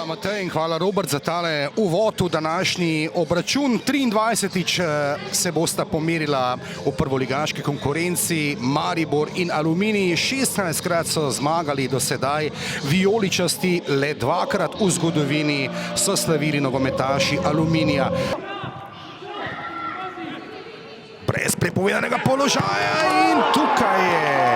Matej in hvala Robert za tale uvod v današnji obračun. 23. se bosta pomerila v prvoligaški konkurenci Maribor in Aluminij. 16krat so zmagali do sedaj vijoličasti, le 2krat v zgodovini so slavili nogometaši Aluminija. Brez prepovedanega položaja in tukaj je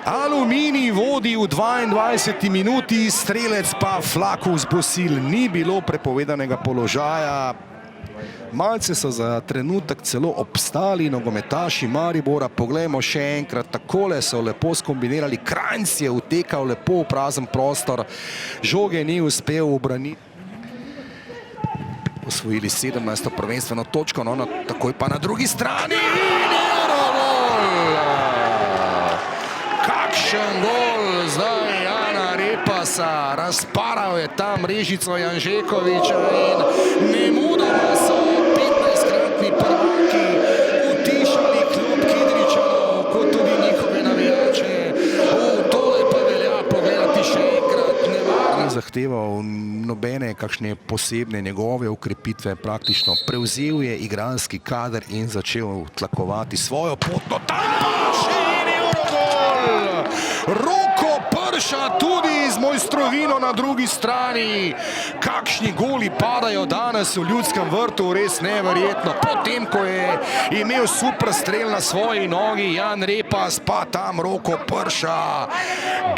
Aluminij vodi v 22. minuti, strelec pa Flakus Bosil. Ni bilo prepovedanega položaja. Malce so za trenutek celo obstali nogometaši Maribora. Poglejmo še enkrat, takole so lepo skombinirali. Krajnc je utekal lepo v prazen prostor. Žoge ni uspel ubraniti. Osvojili 17. prvenstveno točko, no takoj pa na drugi strani. Kakšen gol zdaj Jana Repasa. Razparal je tam Režico Janžekoviča in nemudoma so 15kratni prvaki utišali klub Kidričanov, kot tudi njihove navijače. Tole pa velja pogledati še enkrat. Nevarno zahteval nobene kakšne posebne njegove ukrepitve. Praktično prevzel je igralski kader in začel tlakovati svojo pot. Roko Prša tudi z mojstrovino na drugi strani. Kakšni goli padajo danes v Ljudskem vrtu, res neverjetno. Potem, ko je imel super strel na svoji nogi Jan Repas, pa tam Roko Prša.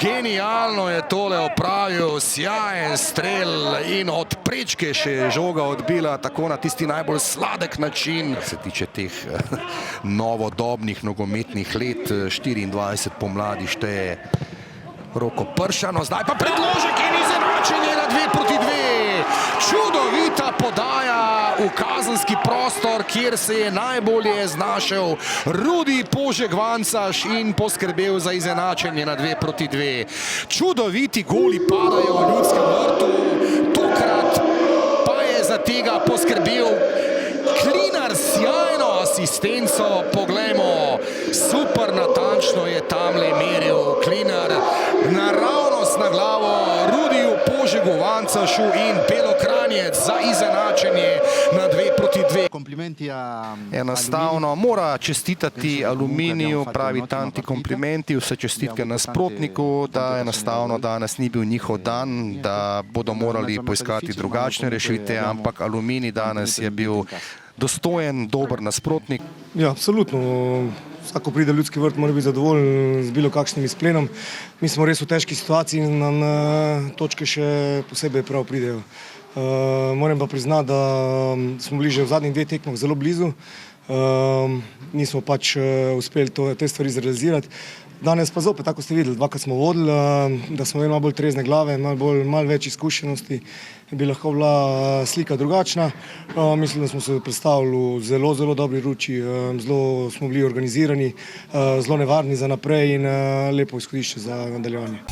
Genialno je tole opravil, sjajen strel in od prečke še žoga odbila tako na tisti najbolj sladek način. Se tiče teh novodobnih nogometnih let, 24 pomladi šteje Roko Prša, no zdaj pa predložek in izenačenje na 2:2. Čudovita podaja v kazenski prostor, kjer se je najbolje znašel Rudi Požeg-Vancaš in poskrbel za izenačenje na 2:2. Čudoviti goli padajo v Ljudskem vrtu, tokrat pa je za tega poskrbel Klinar s sjajno asistenco. Poglejmo, super natančno je tamle meril Klinar, naravnost na glavo Rudiju Požegu-Vancašu in Belokranjec za izenačenje na 2:2. Enostavno mora čestitati Aluminiju, pravi tanti komplimenti, vse čestitke nasprotniku, da enostavno danes ni bil njihov dan, da bodo morali poiskati drugačne rešitve, ampak Aluminij danes je bil dostojen, dober nasprotnik. Ja, absolutno. Vsako pride v Ljudski vrt, mora biti zadovoljen z bilo kakšnim izplenom. Mi smo res v težki situaciji in nam točke še posebej prav pridejo. Moram pa priznati, da smo bili že v zadnjih 2 tekmah zelo blizu. Nismo pač uspeli te stvari zrealizirati. Danes pa zopet, tako ste videli, 2krat smo vodili, da smo imeli malo bolj trezne glave, malo več izkušenosti, bi lahko bila slika drugačna. Mislim, da smo se predstavili v zelo, zelo dobri ruči, zelo smo bili organizirani, zelo nevarni za naprej in lepo izhodišče za nadaljevanje.